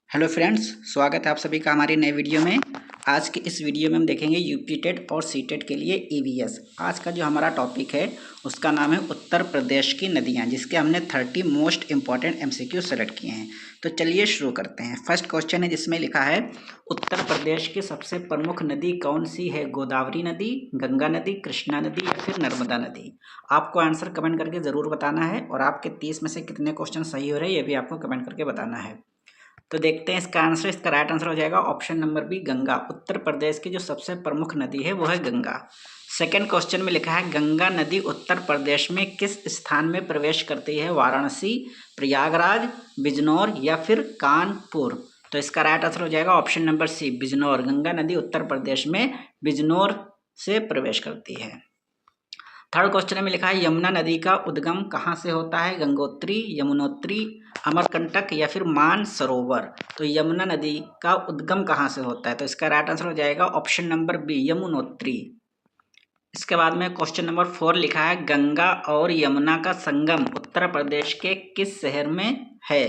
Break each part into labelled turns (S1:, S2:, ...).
S1: Hello friends, स्वागत है आप सभी का हमारी नए वीडियो में। आज के इस वीडियो में हम देखेंगे यूपी टेट और सी टेट के लिए ईवीएस। आज का जो हमारा टॉपिक है उसका नाम है उत्तर प्रदेश की नदियां, जिसके हमने 30 मोस्ट इंपॉर्टेंट एमसीक्यू सेलेक्ट किए हैं। तो चलिए शुरू करते हैं। फर्स्ट क्वेश्चन है जिसमें लिखा है उत्तर प्रदेश की सबसे प्रमुख नदी कौन सी है? गोदावरी नदी, गंगा नदी, कृष्णा नदी या फिर नर्मदा नदी? आपको आंसर कमेंट करके ज़रूर बताना है और आपके 30 में से कितने क्वेश्चन सही हो रहे हैं ये भी आपको कमेंट करके बताना है। तो देखते हैं इसका आंसर। इसका राइट आंसर हो जाएगा option number B, Ganga. Uttar Pradesh की जो सबसे प्रमुख नदी है वो है गंगा। सेकंड क्वेश्चन में लिखा है गंगा नदी उत्तर प्रदेश में किस स्थान में प्रवेश करती है? वाराणसी, प्रयागराज, बिजनौर या फिर कानपुर? तो इसका राइट आंसर हो जाएगा option number C, Bijnor. Ganga नदी उत्तर प्रदेश में बिजनौर से प्रवेश करती है। थर्ड क्वेश्चन में लिखा है यमुना नदी का उद्गम कहाँ से होता है? गंगोत्री, यमुनोत्री, अमरकंटक या फिर मान सरोवर? तो यमुना नदी का उद्गम कहाँ से होता है? तो इसका राइट आंसर हो जाएगा ऑप्शन नंबर बी, यमुनोत्री। इसके बाद में क्वेश्चन नंबर 4 लिखा है गंगा और यमुना का संगम उत्तर प्रदेश के किस शहर में है?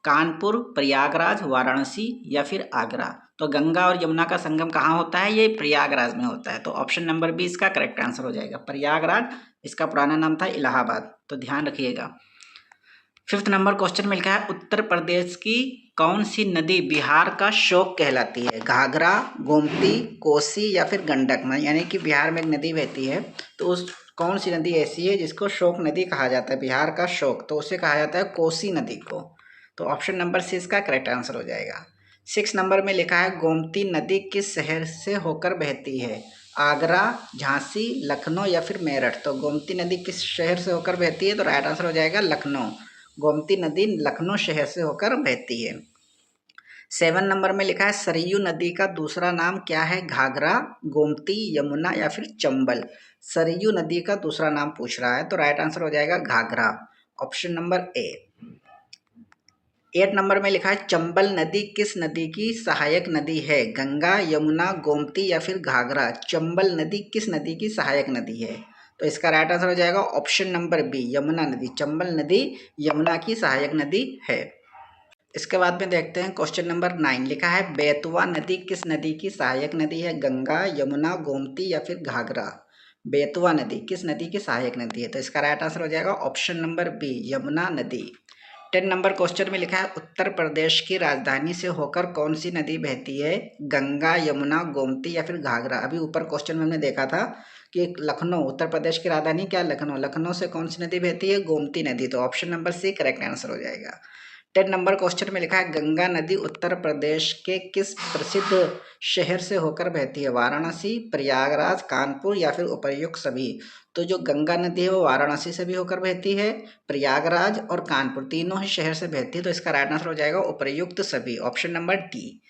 S1: कानपुर, प्रयागराज, वाराणसी या फिर आगरा? तो गंगा और यमुना का संगम कहाँ होता है? ये प्रयागराज में होता है। तो ऑप्शन नंबर बी इसका करेक्ट आंसर हो जाएगा, प्रयागराज। इसका पुराना नाम था इलाहाबाद, तो ध्यान रखिएगा। फिफ्थ नंबर क्वेश्चन में लिखा है उत्तर प्रदेश की कौन सी नदी बिहार का शोक कहलाती है? घाघरा, गोमती, कोसी या फिर गंडक? यानी कि बिहार में एक नदी बहती है, तो उस कौन सी नदी ऐसी है जिसको शोक नदी कहा जाता है? बिहार का शोक, तो उसे कहा जाता है कोसी नदी को। तो ऑप्शन नंबर सी इसका करेक्ट आंसर हो जाएगा। 6 नंबर में लिखा है गोमती नदी किस शहर से होकर बहती है? आगरा, झांसी, लखनऊ या फिर मेरठ? तो गोमती नदी किस शहर से होकर बहती है? तो राइट आंसर हो जाएगा लखनऊ। गोमती नदी लखनऊ शहर से होकर बहती है। 7 नंबर में लिखा है सरयू नदी का दूसरा नाम क्या है? घाघरा, गोमती, यमुना या फिर चंबल? सरयू नदी का दूसरा नाम पूछ रहा है, तो राइट आंसर हो जाएगा Ghaghara, option number A. 8 number में लिखा है चंबल नदी किस नदी की सहायक नदी है? गंगा, यमुना, गोमती या फिर घाघरा? चंबल नदी किस नदी की सहायक नदी है? तो इसका राइट आंसर हो जाएगा ऑप्शन नंबर बी, यमुना नदी। चंबल नदी यमुना की सहायक नदी है। इसके बाद में देखते हैं क्वेश्चन नंबर 9 लिखा है बेतवा नदी किस नदी की सहायक नदी है? गंगा, यमुना, गोमती या फिर घाघरा? बेतवा नदी किस नदी की सहायक नदी है? तो इसका राइट आंसर हो जाएगा ऑप्शन नंबर बी, यमुना नदी। 10 नंबर क्वेश्चन में लिखा है उत्तर प्रदेश की राजधानी से होकर कौन सी नदी बहती है? गंगा, यमुना, गोमती या फिर घाघरा? अभी ऊपर क्वेश्चन में हमने देखा था कि लखनऊ, उत्तर प्रदेश की राजधानी क्या? लखनऊ। लखनऊ से कौन सी नदी बहती है? गोमती नदी। तो option number C correct answer हो जाएगा। 10 नंबर क्वेश्चन में लिखा है गंगा नदी उत्तर प्रदेश के किस प्रसिद्ध शहर से होकर बहती है? वाराणसी, प्रयागराज, कानपुर या फिर उपर्युक्त सभी? तो जो गंगा नदी है वो वाराणसी से भी होकर बहती है, प्रयागराज और कानपुर तीनों ही शहर से बहती है। तो इसका राइट आंसर हो जाएगा उपर्युक्त सभी, ऑप्शन नंबर डी।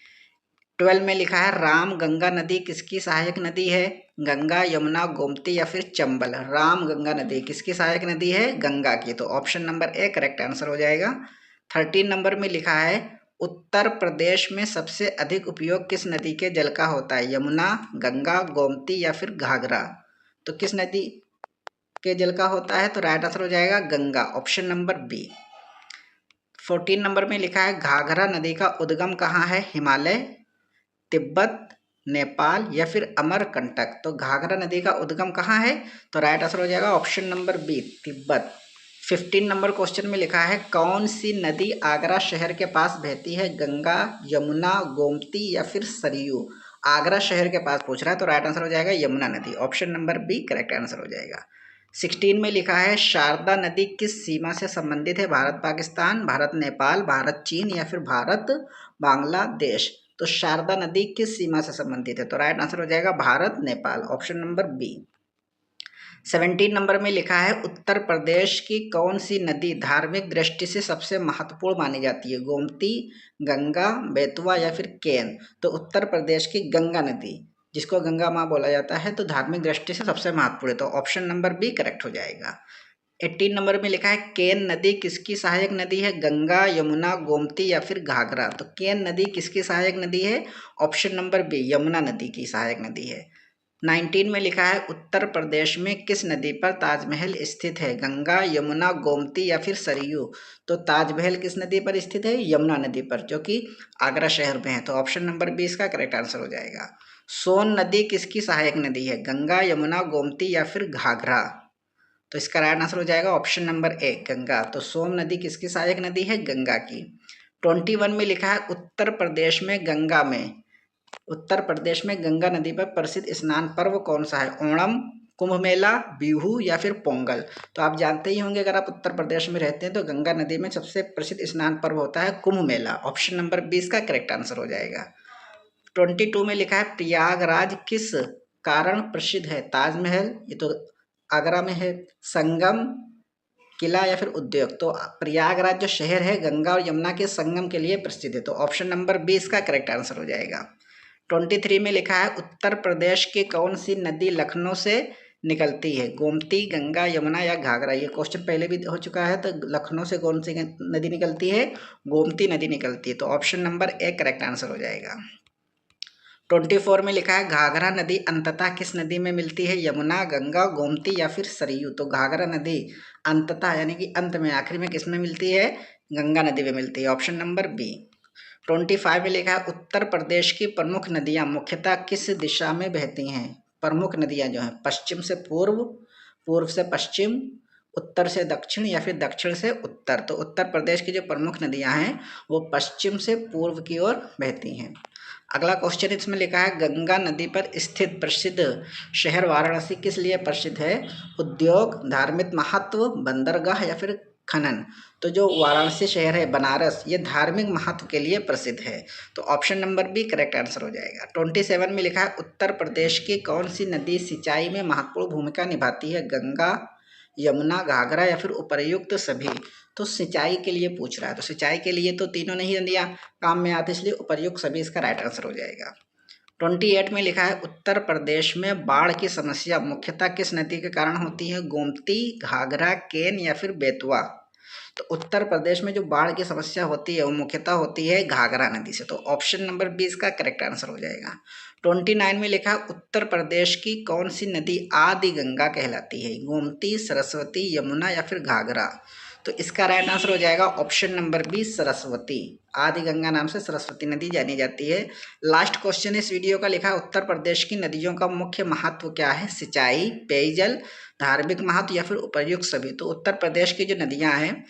S1: 12 में लिखा है राम गंगा नदी किसकी सहायक नदी है? गंगा, यमुना, गोमती या फिर चंबल? राम गंगा नदी किसकी सहायक नदी है? गंगा की। तो option number A correct answer हो जाएगा। 13 नंबर में लिखा है उत्तर प्रदेश में सबसे अधिक उपयोग किस नदी के जल का होता है? यमुना, गंगा, गोमती या फिर घाघरा? तो किस नदी के जल का होता है? तो राइट आंसर हो जाएगा Ganga, option number B. 14 number में लिखा है घाघरा नदी का उद्गम कहाँ है? हिमालय, तिब्बत, नेपाल या फिर अमरकंटक? तो घाघरा नदी का उद्गम कहाँ है? तो राइट आंसर हो जाएगा option number B, Tibet. 15 number question में लिखा है कौन सी नदी आगरा शहर के पास बहती है? गंगा, यमुना, गोमती या फिर सरयू? आगरा शहर के पास पूछ रहा है, तो राइट आंसर हो जाएगा यमुना नदी, option number B correct answer हो जाएगा। 16 में लिखा है शारदा नदी किस सीमा से संबंधित है? भारत पाकिस्तान, भारत नेपाल, भारत चीन या फिर भारत बांग्लादेश? तो शारदा नदी किस सीमा से संबंधित है? तो राइट आंसर हो जाएगा Bharat Nepal, option number B. 17 number में लिखा है उत्तर प्रदेश की कौन सी नदी धार्मिक दृष्टि से सबसे महत्वपूर्ण मानी जाती है? गोमती, गंगा, बेतवा या फिर केन? तो उत्तर प्रदेश की गंगा नदी, जिसको गंगा माँ बोला जाता है, तो धार्मिक दृष्टि से सबसे महत्वपूर्ण है, तो ऑप्शन नंबर बी करेक्ट हो जाएगा। 18 नंबर में लिखा है केन नदी किसकी सहायक नदी है? गंगा, यमुना, गोमती या फिर घाघरा? तो केन नदी किसकी सहायक नदी है? ऑप्शन नंबर बी, यमुना नदी की सहायक नदी है। 19 में लिखा है उत्तर प्रदेश में किस नदी पर ताजमहल स्थित है? गंगा, यमुना, गोमती या फिर सरयू? तो ताजमहल किस नदी पर स्थित है? यमुना नदी पर, जो कि आगरा शहर में है। तो ऑप्शन नंबर 20 का करेक्ट आंसर हो जाएगा। सोन नदी किसकी सहायक नदी है? गंगा, यमुना, गोमती या फिर घाघरा? तो इसका राइट आंसर हो जाएगा ऑप्शन नंबर ए, गंगा। तो सोन नदी किसकी सहायक नदी है? गंगा की। 21 में लिखा है उत्तर प्रदेश में गंगा नदी पर प्रसिद्ध स्नान पर्व कौन सा है? ओणम, कुंभ मेला, बिहू या फिर पोंगल? तो आप जानते ही होंगे, अगर आप उत्तर प्रदेश में रहते हैं तो गंगा नदी में सबसे प्रसिद्ध स्नान पर्व होता है कुंभ मेला। ऑप्शन नंबर 20 का करेक्ट आंसर हो जाएगा। 22 में लिखा है प्रयागराज किस कारण प्रसिद्ध है? ताजमहल, ये तो आगरा में है, संगम, किला या फिर उद्योग? तो प्रयागराज जो शहर है गंगा और यमुना के संगम के लिए प्रसिद्ध है। तो ऑप्शन नंबर 20 का करेक्ट आंसर हो जाएगा। 23 में लिखा है उत्तर प्रदेश की कौन सी नदी लखनऊ से निकलती है? गोमती, गंगा, यमुना या घाघरा? ये क्वेश्चन पहले भी हो चुका है। तो लखनऊ से कौन सी नदी निकलती है? गोमती नदी निकलती है। तो option number A correct answer हो जाएगा। 24 में लिखा है घाघरा नदी अंततः किस नदी में मिलती है? यमुना, गंगा, गोमती या फिर सरयू? तो घाघरा नदी अंततः यानी कि अंत में, आखिर में किस में मिलती है? गंगा नदी में मिलती है। Option number B. 25 में लिखा है उत्तर प्रदेश की प्रमुख नदियां मुख्यतः किस दिशा में बहती हैं? प्रमुख नदियां जो हैं पश्चिम से पूर्व, पूर्व से पश्चिम, उत्तर से दक्षिण या फिर दक्षिण से उत्तर? तो उत्तर प्रदेश की जो प्रमुख नदियां हैं वो पश्चिम से पूर्व की ओर बहती हैं। अगला क्वेश्चन इसमें लिखा है गंगा नदी पर स्थित प्रसिद्ध शहर वाराणसी किस लिए प्रसिद्ध है? उद्योग, धार्मिक महत्व, बंदरगाह या फिर खनन? तो जो वाराणसी शहर है बनारस, ये धार्मिक महत्व के लिए प्रसिद्ध है। तो option number B correct answer हो जाएगा। 27 में लिखा है उत्तर प्रदेश की कौन सी नदी सिंचाई में महत्वपूर्ण भूमिका निभाती है? गंगा, यमुना, घाघरा या फिर उपर्युक्त सभी? तो सिंचाई के लिए पूछ रहा है, तो सिंचाई के लिए तो तीनों नहीं नदियाँ काम में आती, इसलिए उपर्युक्त सभी इसका राइट आंसर हो जाएगा। 28 में लिखा है उत्तर प्रदेश में बाढ़ की समस्या मुख्यतः किस नदी के कारण होती है? गोमती, घाघरा, केन या फिर बेतवा? तो उत्तर प्रदेश में जो बाढ़ की समस्या होती है वो मुख्यतः होती है घाघरा नदी से। तो ऑप्शन नंबर 20 का करेक्ट आंसर हो जाएगा। 29 में लिखा उत्तर प्रदेश की कौन सी नदी आदि गंगा कहलाती है? गोमती, सरस्वती, यमुना या फिर घाघरा? तो इसका राइट आंसर हो जाएगा ऑप्शन नंबर बी, सरस्वती। आदि गंगा नाम से सरस्वती नदी जानी जाती है। लास्ट क्वेश्चन इस वीडियो का लिखा उत्तर प्रदेश की नदियों का मुख्य महत्व क्या है? सिंचाई, पेयजल, धार्मिक महत्व या फिर उपर्युक्त सभी? तो उत्तर प्रदेश की जो नदियां हैं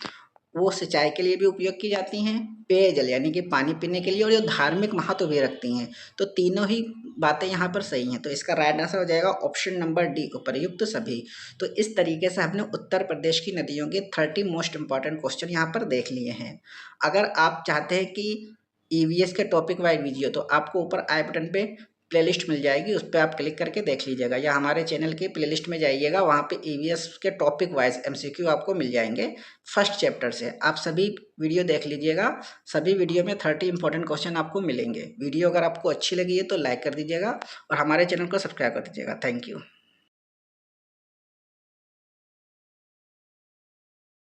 S1: वो सिंचाई के लिए भी उपयोग की जाती हैं, पेयजल यानी कि पानी पीने के लिए, और जो धार्मिक महत्व भी रखती हैं। तो तीनों ही बातें यहाँ पर सही हैं। तो इसका राइट आंसर हो जाएगा ऑप्शन नंबर डी, उपर्युक्त सभी। तो इस तरीके से हमने उत्तर प्रदेश की नदियों के 30 मोस्ट इंपॉर्टेंट क्वेश्चन यहाँ पर देख लिए हैं। अगर आप चाहते हैं कि ईवीएस के टॉपिक वाइज वीडियो, तो आपको ऊपर आई बटन पे प्लेलिस्ट मिल जाएगी, उस पर आप क्लिक करके देख लीजिएगा, या हमारे चैनल की प्लेलिस्ट में जाइएगा, वहाँ पे ईवीएस के टॉपिक वाइज एमसीक्यू आपको मिल जाएंगे फर्स्ट चैप्टर से। आप सभी वीडियो देख लीजिएगा, सभी वीडियो में 30 इंपॉर्टेंट क्वेश्चन आपको मिलेंगे। वीडियो अगर आपको अच्छी लगी है तो लाइक कर दीजिएगा और हमारे चैनल को सब्सक्राइब कर दीजिएगा। Thank you.